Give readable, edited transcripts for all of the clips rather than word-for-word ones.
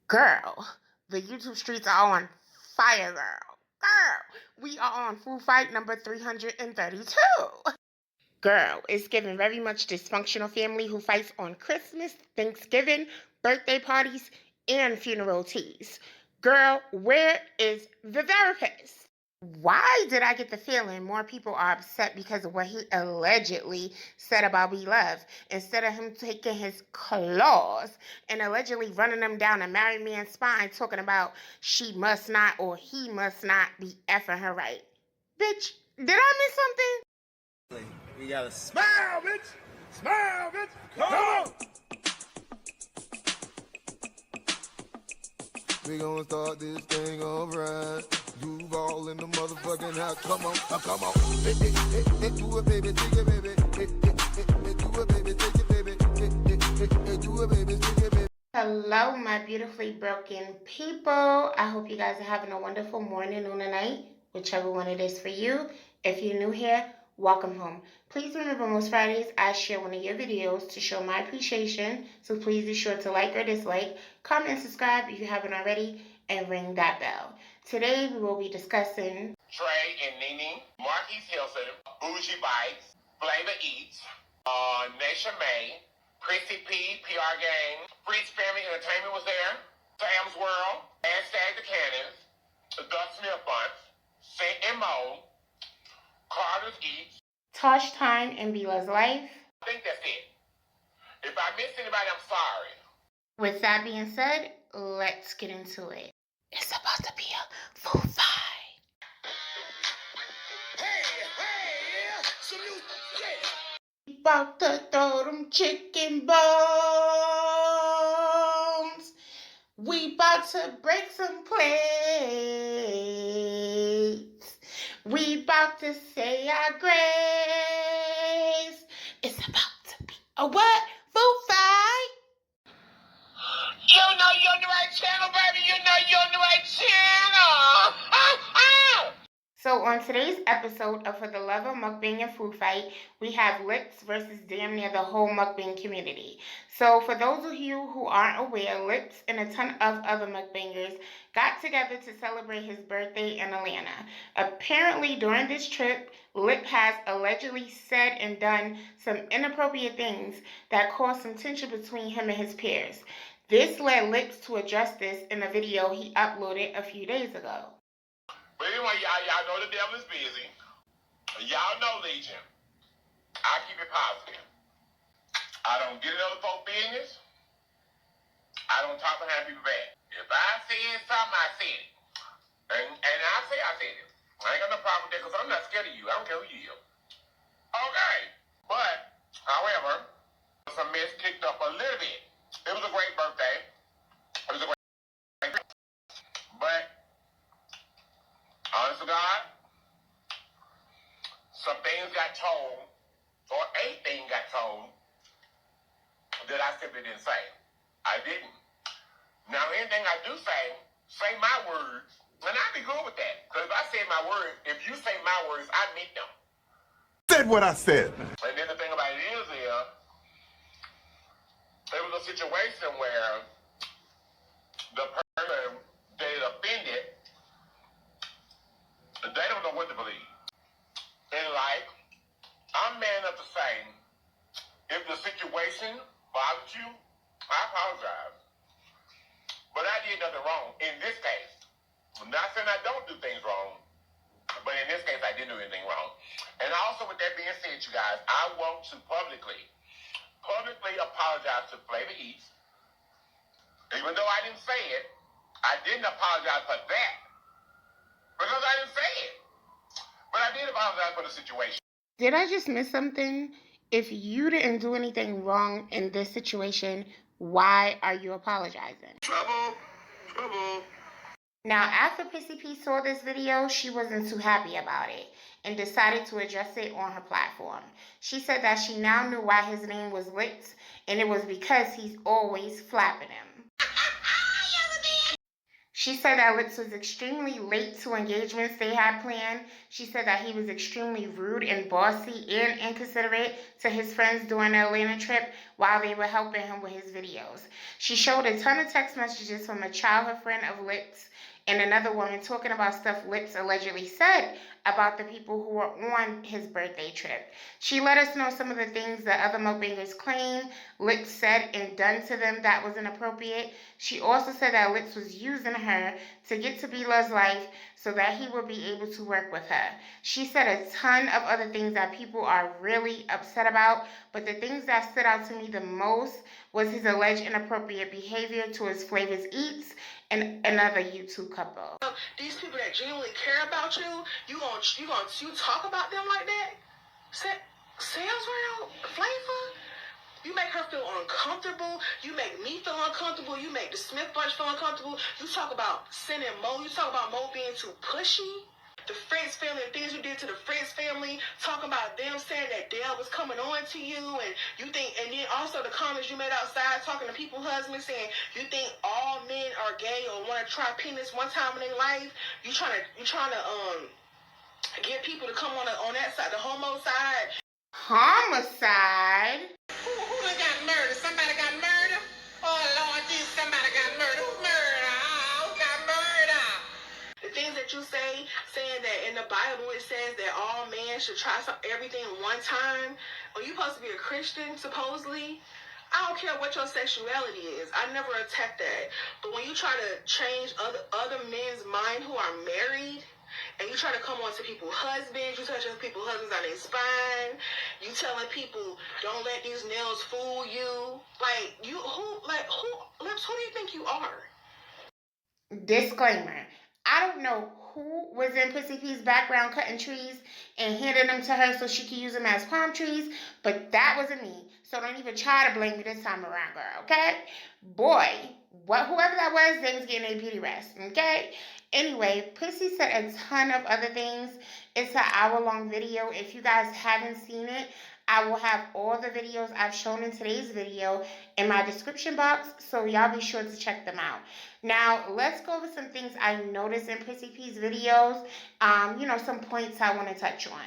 Girl, the YouTube streets are on fire, girl. Girl, we are on food fight number 332. Girl, it's giving very much dysfunctional family who fights on Christmas, Thanksgiving, birthday parties, and funeral teas. Girl, where is the therapist? Why did I get the feeling more people are upset because of what he allegedly said about B-Love instead of him taking his claws and allegedly running them down a married man's spine talking about she must not or he must not be effing her right? Bitch, did I miss something? We gotta smile, bitch! Smile, bitch! Come on! We gonna start this thing alright. Duval in the motherfucking house. Come on, come on. Do it, baby, take it, baby. Do it, baby, take it, baby. Do it, baby, take it, baby. Hello, my beautifully broken people. I hope you guys are having a wonderful morning, noon, or night, whichever one it is for you. If you're new here, welcome home. Please remember, most Fridays I share one of your videos to show my appreciation, so please be sure to like or dislike, comment and subscribe if you haven't already, and ring that bell. Today we will be discussing Trey and Nene, Marquise Hilson, Bougie Bites, Flavor Eats, Nation May, Chrissy P, PR Gang, Fritz Family Entertainment was there, Sam's World, Hashtag The Cannons, The Smith Bunch, Saint and Mo, Carter's Eats. Tosh Time in Beela's life. I think that's it. If I missed anybody, I'm sorry. With that being said, let's get into it. It's supposed to be a full fight. Hey, salute, yeah. We about to throw them chicken bones. We about to break some plates. We about to say our grace. It's about to be a what? Full fight. You know you're on the right channel, baby. You know you're on the right channel. So on today's episode of For the Love of Mukbang and Food Fight, we have Llips versus damn near the whole mukbang community. So for those of you who aren't aware, Llips and a ton of other mukbangers got together to celebrate his birthday in Atlanta. Apparently during this trip, Llips has allegedly said and done some inappropriate things that caused some tension between him and his peers. This led Llips to address this in a video he uploaded a few days ago. But anyway, y'all know the devil is busy. Y'all know, Legion, I keep it positive. I don't get in other folks' business. I don't talk behind people's back. If I said something, I said it. And I said it. I ain't got no problem with that because I'm not scared of you. I don't care who you are. Okay. But, however, some mess kicked up a little bit. It was a great birthday. But, honest to God, some things got told, or a thing got told, that I simply didn't say. I didn't. Now, anything I do say my words, and I'd be good with that. Because if I say my words, if you say my words, I mean them. Said what I said. And then the thing about it is, there was a situation where the person that is offended, they don't know what to believe. In life, I'm man enough to say, if the situation bothers you, I apologize. But I did nothing wrong in this case. I'm not saying I don't do things wrong, but in this case, I didn't do anything wrong. And also, with that being said, you guys, I want to publicly apologize to Flavor Eats. Even though I didn't say it, I didn't apologize for that. Because I didn't say it. But I did apologize for the situation. Did I just miss something? If you didn't do anything wrong in this situation, why are you apologizing? Trouble. Now, after Pissy P saw this video, she wasn't too happy about it and decided to address it on her platform. She said that she now knew why his name was Llips, and it was because he's always flapping him. She said that Llips was extremely late to engagements they had planned. She said that he was extremely rude and bossy and inconsiderate to his friends during the Atlanta trip while they were helping him with his videos. She showed a ton of text messages from a childhood friend of Llips and another woman talking about stuff Llips allegedly said about the people who were on his birthday trip. She let us know some of the things that other mukbangers claim Llips said and done to them that was inappropriate. She also said that Llips was using her to get to Bila's life so that he would be able to work with her. She said a ton of other things that people are really upset about, but the things that stood out to me the most was his alleged inappropriate behavior towards Flavor's Eats and another YouTube couple. These people that genuinely care about you, you talk about them like that? Sales World, Flavor? You make her feel uncomfortable. You make me feel uncomfortable. You make the Smith bunch feel uncomfortable. You talk about sending Mo. You talk about Mo being too pushy. The Fritz family, the things you did to the Fritz family, talking about them saying that Dale was coming on to you, and you think, and then also the comments you made outside talking to people's husbands saying you think all men are gay or want to try penis one time in their life. You trying to get people to come on that side, the homo side. Homicide? Who done got murdered? Somebody got murdered? Oh Lord Jesus, somebody got murdered. Who murdered? Who got murdered? The things that you say, saying that in the Bible it says that all men should try everything one time. Are you supposed to be a Christian, supposedly? I don't care what your sexuality is. I never attack that. But when you try to change other men's mind who are married, and you try to come on to people's husbands, you touching people's husbands on their spine, you telling people, don't let these nails fool you. Lips, who do you think you are? Disclaimer. I don't know who was in Pussy P's background cutting trees and handing them to her so she could use them as palm trees, but that wasn't me. So don't even try to blame me this time around, girl, okay? Boy, whoever that was, they was getting a beauty rest, okay? Anyway, Pussy said a ton of other things. It's an hour-long video. If you guys haven't seen it, I will have all the videos I've shown in today's video in my description box, so y'all be sure to check them out. Now, let's go over some things I noticed in Pussy P's videos, some points I want to touch on.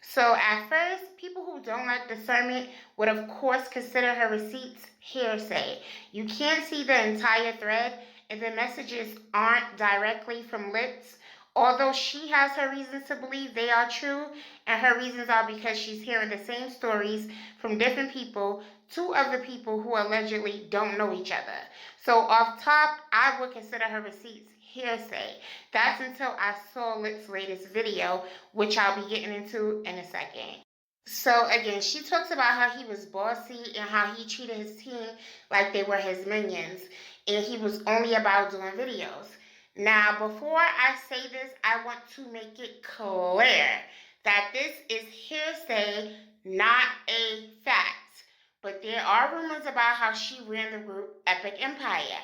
So at first, people who don't like discernment would of course consider her receipts hearsay. You can't see the entire thread, and the messages aren't directly from Llips. Although she has her reasons to believe they are true, and her reasons are because she's hearing the same stories from different people, two of the people who allegedly don't know each other. So off top, I would consider her receipts hearsay. That's until I saw Llips' latest video, which I'll be getting into in a second. So again, she talks about how he was bossy and how he treated his team like they were his minions, and he was only about doing videos. Now, before I say this, I want to make it clear that this is hearsay, not a fact. But there are rumors about how she ran the group Epic Empire.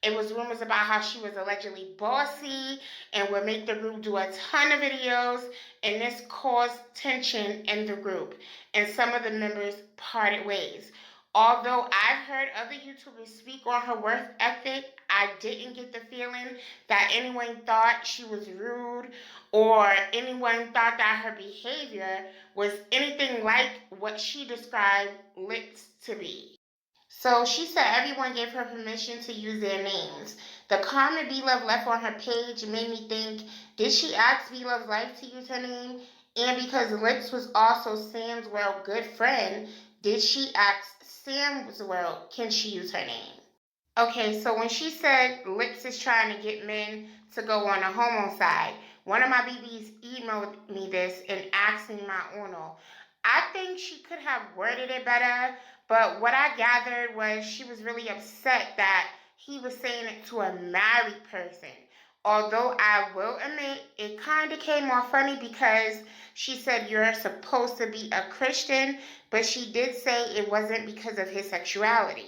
It was rumors about how she was allegedly bossy and would make the group do a ton of videos, and this caused tension in the group, and some of the members parted ways. Although I've heard other YouTubers speak on her work ethic, I didn't get the feeling that anyone thought she was rude or anyone thought that her behavior was anything like what she described Llips to be. So she said everyone gave her permission to use their names. The comment B-Love left on her page made me think, did she ask B-Love's life to use her name? And because Llips was also Sam's World good friend, did she ask Sam's World, can she use her name? Okay, so when she said Llips is trying to get men to go on a homo side, one of my BBs emailed me this and asked me my uno. I think she could have worded it better, but what I gathered was she was really upset that he was saying it to a married person. Although I will admit, it kind of came off funny because she said you're supposed to be a Christian, but she did say it wasn't because of his sexuality.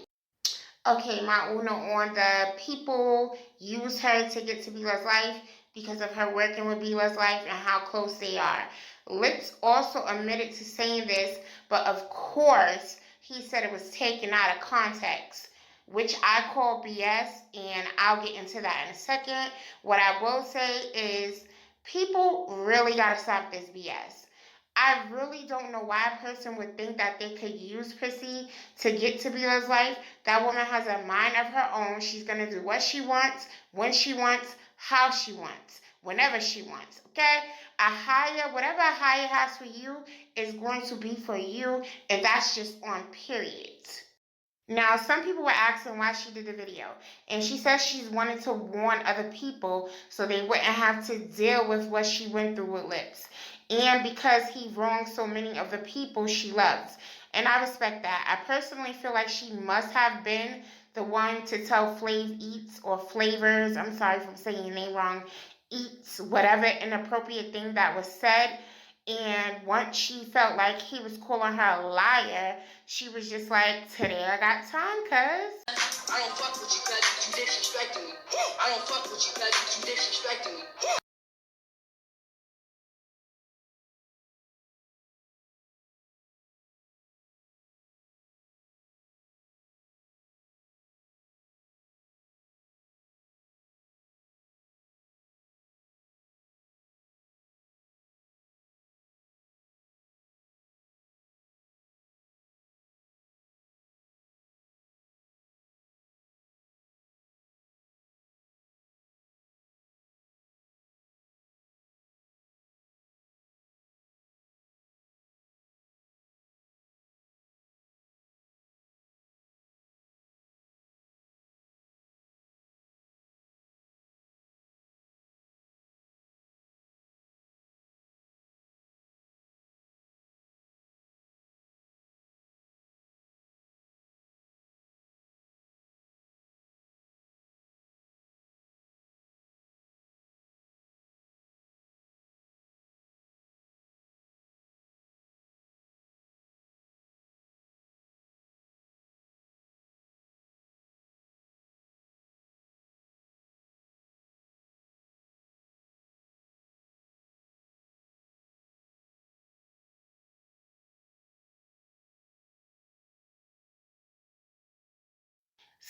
Okay, my uno on the people use her to get to Bila's life because of her working with Bila's life and how close they are. Llips also admitted to saying this, but of course, he said it was taken out of context, which I call BS, and I'll get into that in a second. What I will say is people really gotta stop this BS. I really don't know why a person would think that they could use pussy to get to Bella's life. That woman has a mind of her own. She's gonna do what she wants, when she wants, how she wants, whenever she wants, okay? Whatever a higher has for you is going to be for you, and that's just on period. Now, some people were asking why she did the video, and she says she's wanted to warn other people so they wouldn't have to deal with what she went through with Llips, and because he wronged so many of the people she loves. And I respect that. I personally feel like she must have been the one to tell Flav Eats or Flavors, I'm sorry if I'm saying your name wrong, Eats, whatever inappropriate thing that was said. And once she felt like he was calling her a liar, she was just like, today I got time, cuz. I don't fuck with you cause you disrespecting me. I don't fuck with you cause you disrespecting me.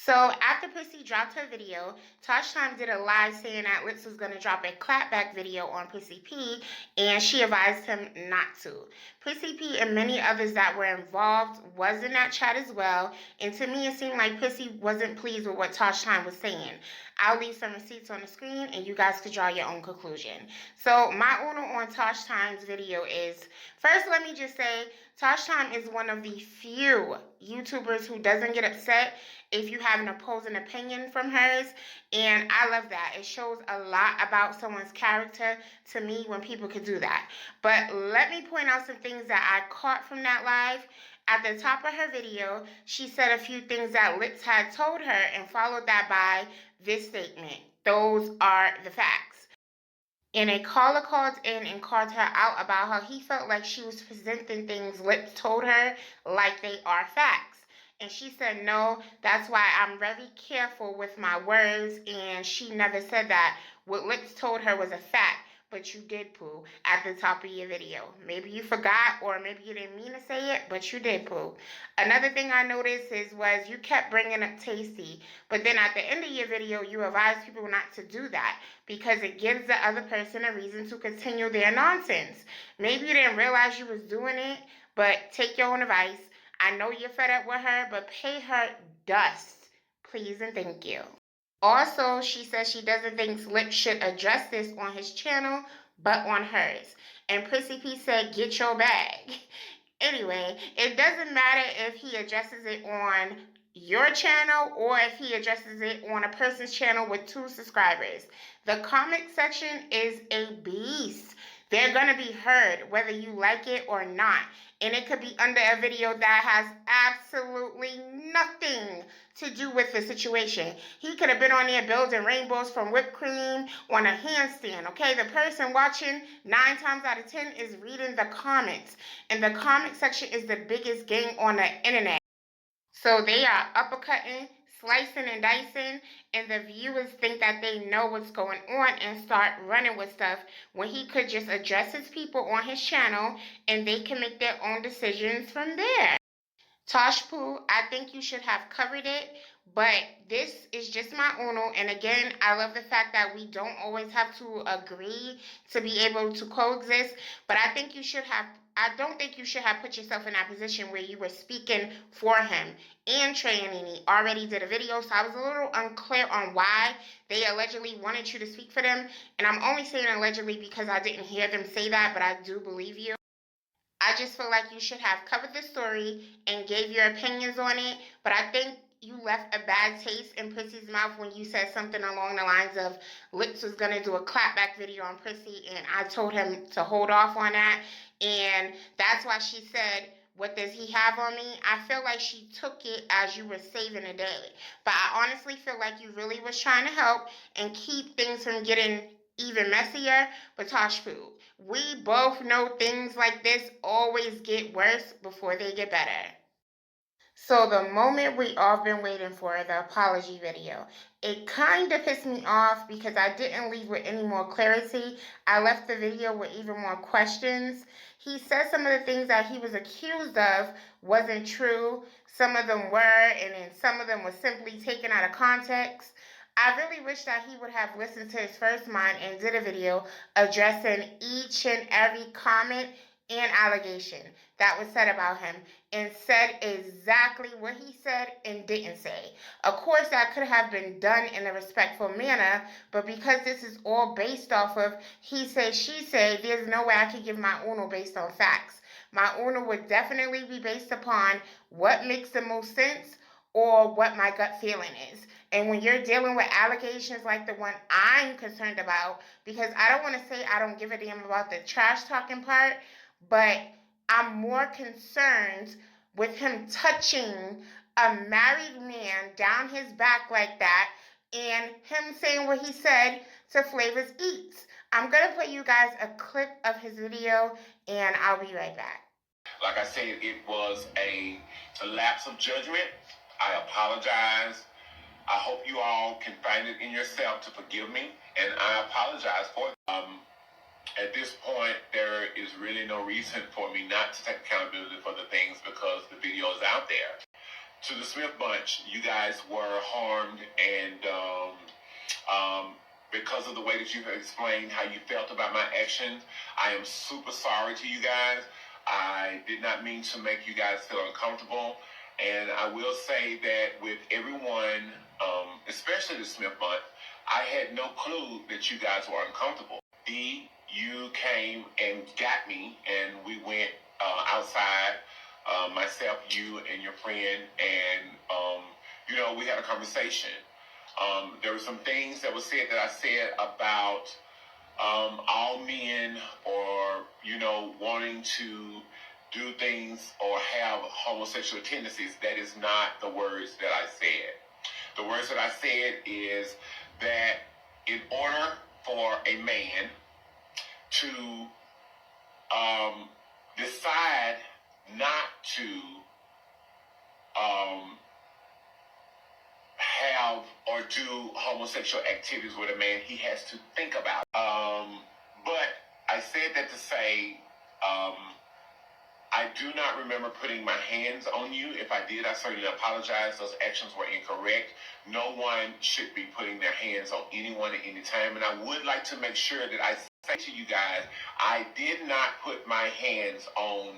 So after Prissy dropped her video, Tosh Time did a live saying that Llips was going to drop a clapback video on Prissy P, and she advised him not to. Prissy P and many others that were involved was in that chat as well, and to me it seemed like Prissy wasn't pleased with what Tosh Time was saying. I'll leave some receipts on the screen, and you guys could draw your own conclusion. So my order on Tosh Time's video is, first let me just say, Tosh Time is one of the few YouTubers who doesn't get upset if you have an opposing opinion from hers, and I love that. It shows a lot about someone's character to me when people could do that. But let me point out some things that I caught from that live. At the top of her video, she said a few things that Llips had told her and followed that by this statement. Those are the facts. And a caller called in and called her out about how he felt like she was presenting things Llips told her like they are facts. And she said, no, that's why I'm very careful with my words, and she never said that. What Llips told her was a fact, but you did, Pooh, at the top of your video. Maybe you forgot, or maybe you didn't mean to say it, but you did, Pooh. Another thing I noticed was you kept bringing up Tasty, but then at the end of your video, you advised people not to do that because it gives the other person a reason to continue their nonsense. Maybe you didn't realize you was doing it, but take your own advice. I know you're fed up with her, but pay her dust, please and thank you. Also, she says she doesn't think Llips should address this on his channel, but on hers. And Prissy P said, get your bag. Anyway, it doesn't matter if he addresses it on your channel or if he addresses it on a person's channel with 2 subscribers. The comment section is a beast. They're going to be heard whether you like it or not. And it could be under a video that has absolutely nothing to do with the situation. He could have been on there building rainbows from whipped cream on a handstand, okay? The person watching 9 times out of 10 is reading the comments. And the comment section is the biggest gang on the internet. So they are uppercutting, slicing and dicing, and the viewers think that they know what's going on and start running with stuff when he could just address his people on his channel and they can make their own decisions from there. Tosh Poo, I think you should have covered it, but this is just my uno. And again, I love the fact that we don't always have to agree to be able to coexist. But I don't think you should have put yourself in that position where you were speaking for him. And Trey and Nene already did a video, so I was a little unclear on why they allegedly wanted you to speak for them. And I'm only saying allegedly because I didn't hear them say that, but I do believe you. I just feel like you should have covered the story and gave your opinions on it. But I think you left a bad taste in Prissy's mouth when you said something along the lines of Lips was going to do a clapback video on Prissy, and I told him to hold off on that. And that's why she said, "What does he have on me?" I feel like she took it as you were saving the day. But I honestly feel like you really was trying to help and keep things from getting even messier. But Tosh Poo, we both know things like this always get worse before they get better. So the moment we all been waiting for, the apology video. It kind of pissed me off because I didn't leave with any more clarity. I left the video with even more questions. He said some of the things that he was accused of wasn't true. Some of them were, and then some of them were simply taken out of context. I really wish that he would have listened to his first mind and did a video addressing each and every comment and allegation that was said about him and said exactly what he said and didn't say. Of course, that could have been done in a respectful manner, but because this is all based off of he say, she say, there's no way I could give my uno based on facts. My uno would definitely be based upon what makes the most sense or what my gut feeling is. And when you're dealing with allegations like the one I'm concerned about, because I don't want to say I don't give a damn about the trash talking part, but I'm more concerned with him touching a married man down his back like that and him saying what he said to Flavors Eats. I'm going to play you guys a clip of his video and I'll be right back. Like I said, it was a lapse of judgment. I apologize. I hope you all can find it in yourself to forgive me, and I apologize for it. At this point, there is really no reason for me not to take accountability for the things because the video is out there. To the Smith bunch, you guys were harmed, and because of the way that you have explained how you felt about my actions, I am super sorry to you guys. I did not mean to make you guys feel uncomfortable. And I will say that with everyone, especially the Smith bunch, I had no clue that you guys were uncomfortable. You came and got me, and we went outside, myself, you, and your friend, and, we had a conversation. There were some things that were said that I said about all men or, wanting to do things or have homosexual tendencies. That is not the words that I said. The words that I said is that in order for a man to decide not to have or do homosexual activities with a man, he has to think about it. But I said that to say, I do not remember putting my hands on you. If I did, I certainly apologize. Those actions were incorrect. No one should be putting their hands on anyone at any time. And I would like to make sure that I say to you guys, I did not put my hands on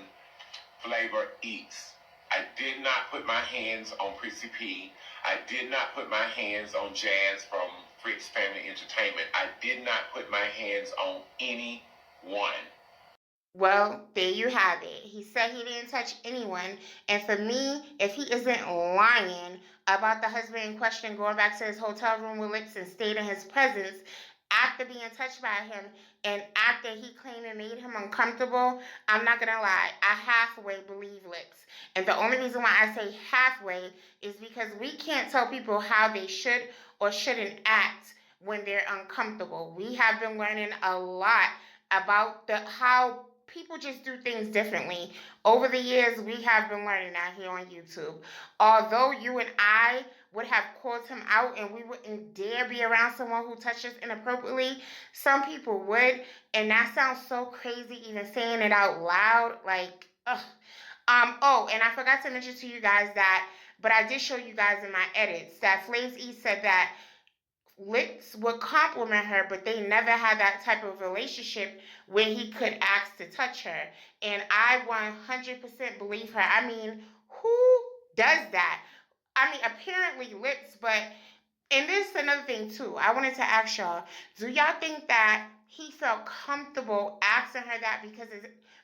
Flavor Eats. I did not put my hands on Prissy P. I did not put my hands on Jazz from Fritz Family Entertainment. I did not put my hands on anyone. Well, there you have it. He said he didn't touch anyone. And for me, if he isn't lying about the husband in question going back to his hotel room with Lips and stayed in his presence after being touched by him and after he claimed it made him uncomfortable, I'm not going to lie. I halfway believe Lips. And the only reason why I say halfway is because we can't tell people how they should or shouldn't act when they're uncomfortable. We have been learning a lot about how people just do things differently. Over the years, we have been learning that here on YouTube. Although you and I would have called him out and we wouldn't dare be around someone who touched us inappropriately, some people would. And that sounds so crazy even saying it out loud. Like, ugh. Oh, and I forgot to mention to you guys that, but I did show you guys in my edits that Flames E said that Llips would compliment her, but they never had that type of relationship where he could ask to touch her. And I 100% believe her. I mean, who does that? I mean, apparently Llips, but and this is another thing too. I wanted to ask y'all: do y'all think that he felt comfortable asking her that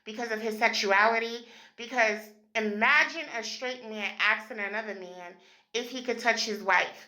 because of his sexuality? Because imagine a straight man asking another man if he could touch his wife.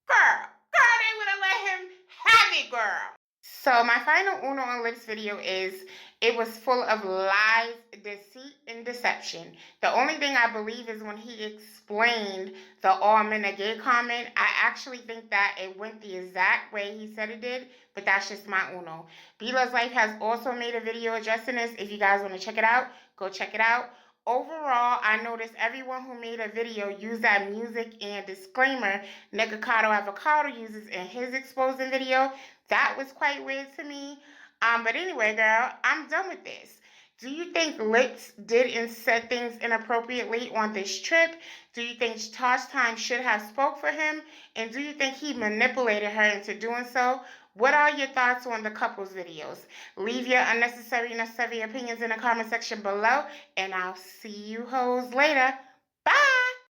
Girl, they would have let him have it, girl. So my final Uno on Lips video is it was full of lies, deceit, and deception. The only thing I believe is when he explained the all men are gay comment, I actually think that it went the exact way he said it did, but that's just my Uno. Beela's Life has also made a video addressing this. If you guys want to check it out, go check it out. Overall, I noticed everyone who made a video used that music and disclaimer Nikocado Avocado uses in his exposing video. That was quite weird to me. But anyway, girl, I'm done with this. Do you think Llips did and said things inappropriately on this trip? Do you think Tosh Time should have spoke for him? And do you think he manipulated her into doing so? What are your thoughts on the couples videos? Leave your unnecessary, necessary opinions in the comment section below, and I'll see you hoes later.